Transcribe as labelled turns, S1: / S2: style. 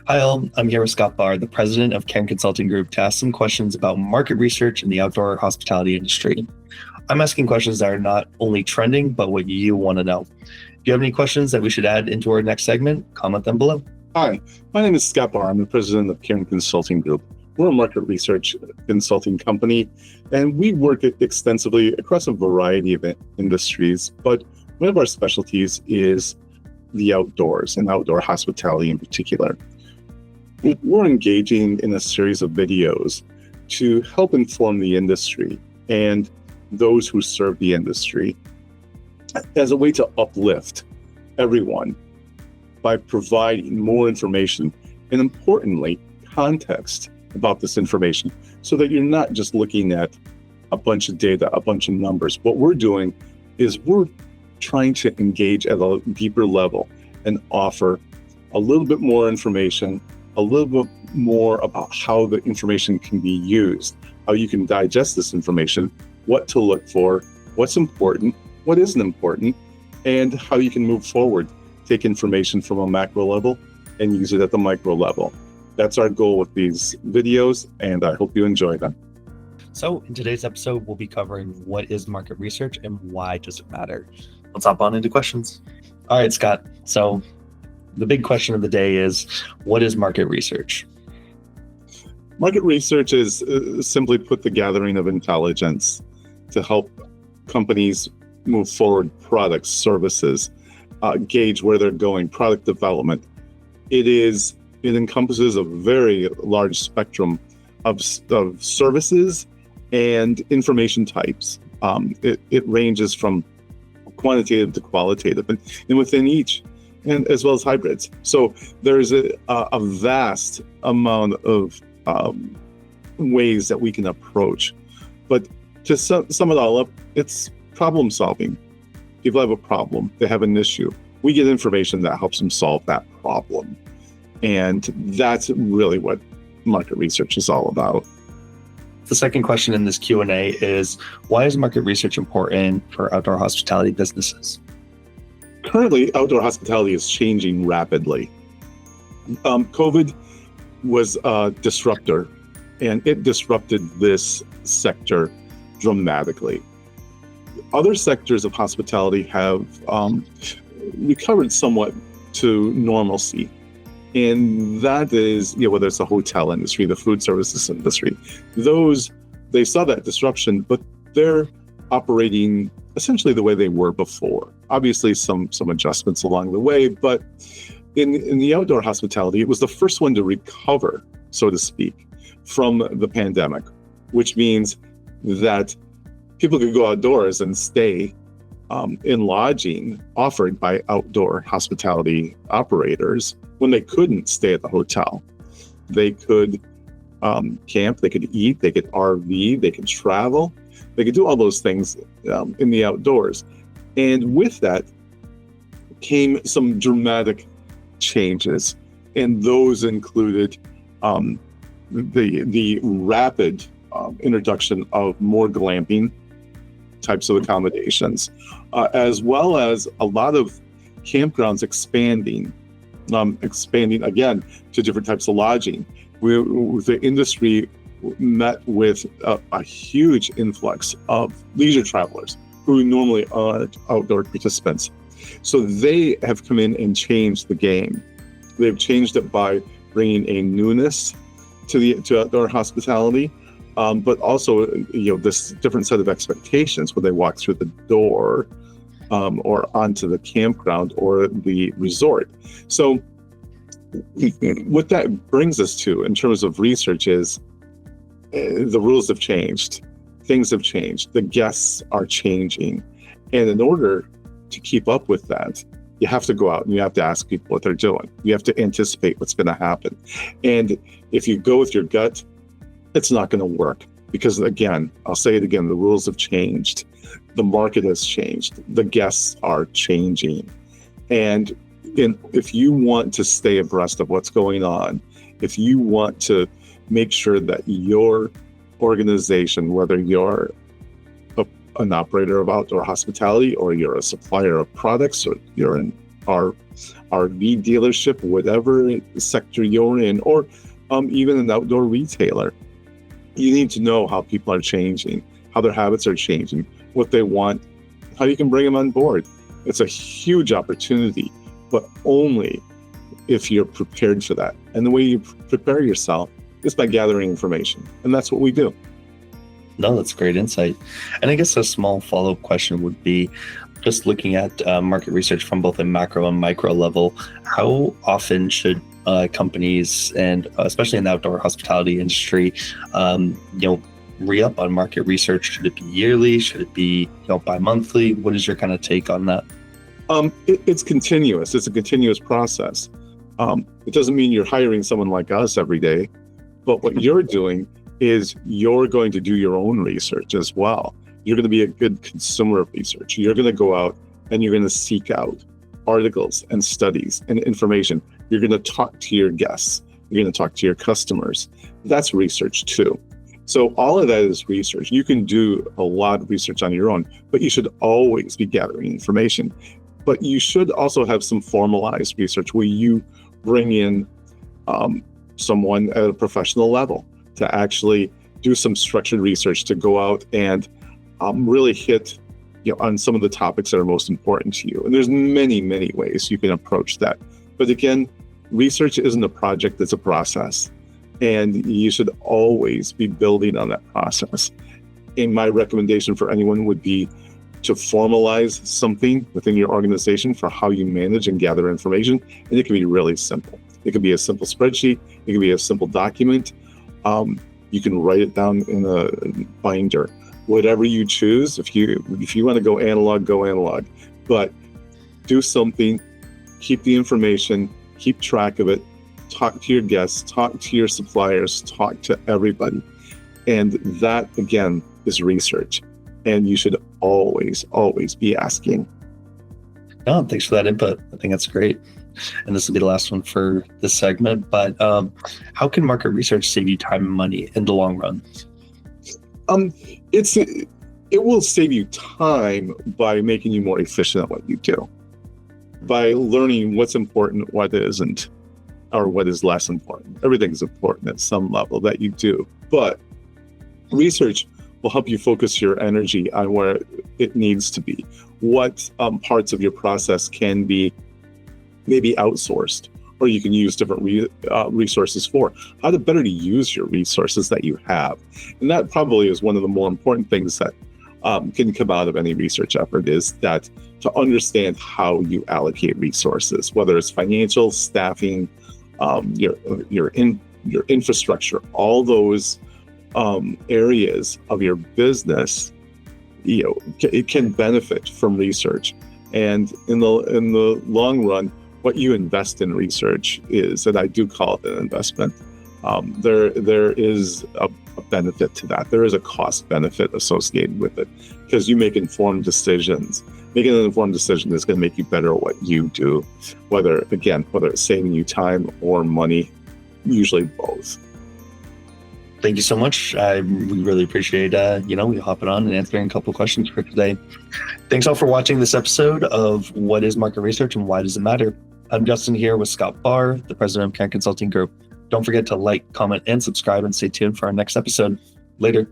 S1: Hi all, I'm here with Scott Barr, the president of Cairn Consulting Group, to ask some questions about market research in the outdoor hospitality industry. I'm asking questions that are not only trending, but what you want to know. If you have any questions that we should add into our next segment, comment them below.
S2: Hi, my name is Scott Barr. I'm the president of Cairn Consulting Group. We're a market research consulting company, and we work extensively across a variety of industries, but one of our specialties is the outdoors and outdoor hospitality in particular. We're engaging in a series of videos to help inform the industry and those who serve the industry as a way to uplift everyone by providing more information and, importantly, context about this information so that you're not just looking at a bunch of data, a bunch of numbers. What we're doing is we're trying to engage at a deeper level and offer a little bit more information, a little bit more about how the information can be used, how you can digest this information, what to look for, what's important, what isn't important, and how you can move forward, take information from a macro level and use it at the micro level. That's our goal with these videos, and I hope you enjoy them.
S1: So in today's episode, we'll be covering what is market research and why does it matter. Let's hop on into questions. All right, Scott. So the big question of the day is, what is market research?
S2: Market research is simply put the gathering of intelligence to help companies move forward products, services, gauge where they're going, product development. It encompasses a very large spectrum of services and information types. It ranges from quantitative to qualitative, and within each, and as well as hybrids. So there's a vast amount of ways that we can approach. But to sum it all up, it's problem solving. People have a problem, they have an issue. We get information that helps them solve that problem. And that's really what market research is all about.
S1: The second question in this Q&A is, why is market research important for outdoor hospitality businesses?
S2: Currently, outdoor hospitality is changing rapidly. COVID was a disruptor, and it disrupted this sector dramatically. Other sectors of hospitality have recovered somewhat to normalcy. And that is, whether it's the hotel industry, the food services industry, they saw that disruption, but they're operating essentially the way they were before. Obviously, some adjustments along the way, but in the outdoor hospitality, it was the first one to recover, so to speak, from the pandemic, which means that people could go outdoors and stay in lodging offered by outdoor hospitality operators when they couldn't stay at the hotel. They could camp, they could eat, they could RV, they could travel, they could do all those things in the outdoors. And with that came some dramatic changes, and those included the rapid introduction of more glamping types of accommodations, as well as a lot of campgrounds expanding again to different types of lodging. The industry met with a huge influx of leisure travelers who normally are outdoor participants. So they have come in and changed the game. They've changed it by bringing a newness to outdoor hospitality, but also this different set of expectations when they walk through the door or onto the campground or the resort. So what that brings us to in terms of research is the rules have changed, things have changed, the guests are changing, and in order to keep up with that, you have to go out and you have to ask people what they're doing. You have to anticipate what's going to happen. And if you go with your gut, it's not going to work because, again, I'll say it again, the rules have changed. The market has changed. The guests are changing. And if you want to stay abreast of what's going on, if you want to make sure that your organization, whether you're an operator of outdoor hospitality or you're a supplier of products or you're in our RV dealership, whatever sector you're in, or even an outdoor retailer. You need to know how people are changing, how their habits are changing, what they want, how you can bring them on board. It's a huge opportunity, but only if you're prepared for that. And the way you prepare yourself is by gathering information. And that's what we do.
S1: No, that's great insight. And I guess a small follow-up question would be, just looking at market research from both a macro and micro level, how often should companies, and especially in the outdoor hospitality industry, re-up on market research? Should it be yearly? Should it be bi-monthly? What is your kind of take on that?
S2: It's continuous. It's a continuous process. It doesn't mean you're hiring someone like us every day, but what you're doing is you're going to do your own research as well. You're going to be a good consumer of research. You're going to go out and you're going to seek out articles and studies and information. You're going to talk to your guests. You're going to talk to your customers. That's research too. So all of that is research. You can do a lot of research on your own, but you should always be gathering information. But you should also have some formalized research where you bring in someone at a professional level to actually do some structured research, to go out and really hit on some of the topics that are most important to you. And there's many, many ways you can approach that. But again, research isn't a project, it's a process. And you should always be building on that process. And my recommendation for anyone would be to formalize something within your organization for how you manage and gather information. And it can be really simple. It can be a simple spreadsheet. It can be a simple document. You can write it down in a binder. Whatever you choose, if you want to go analog. But do something, keep the information, keep track of it, talk to your guests, talk to your suppliers, talk to everybody. And that, again, is research. And you should always, always be asking.
S1: No, thanks for that input. I think that's great. And this will be the last one for this segment. But how can market research save you time and money in the long run?
S2: It will save you time by making you more efficient at what you do, by learning what's important, what isn't, or what is less important. Everything's important at some level that you do, but research will help you focus your energy on where it needs to be. What parts of your process can be maybe outsourced, or you can use different resources for. How to better to use your resources that you have. And that probably is one of the more important things that can come out of any research effort, is that to understand how you allocate resources, whether it's financial, staffing, your infrastructure, all those areas of your business, it can benefit from research. And in the long run, what you invest in research is, and I do call it an investment, there is a benefit to that. There is a cost benefit associated with it, because you make informed decisions. Making an informed decision is going to make you better at what you do, whether it's saving you time or money, usually both.
S1: Thank you so much. We really appreciate we hopping on and answering a couple of questions for today. Thanks all for watching this episode of What is Market Research and Why Does It Matter? I'm Justin here with Scott Barr, the president of Cairn Consulting Group. Don't forget to like, comment, and subscribe, and stay tuned for our next episode. Later.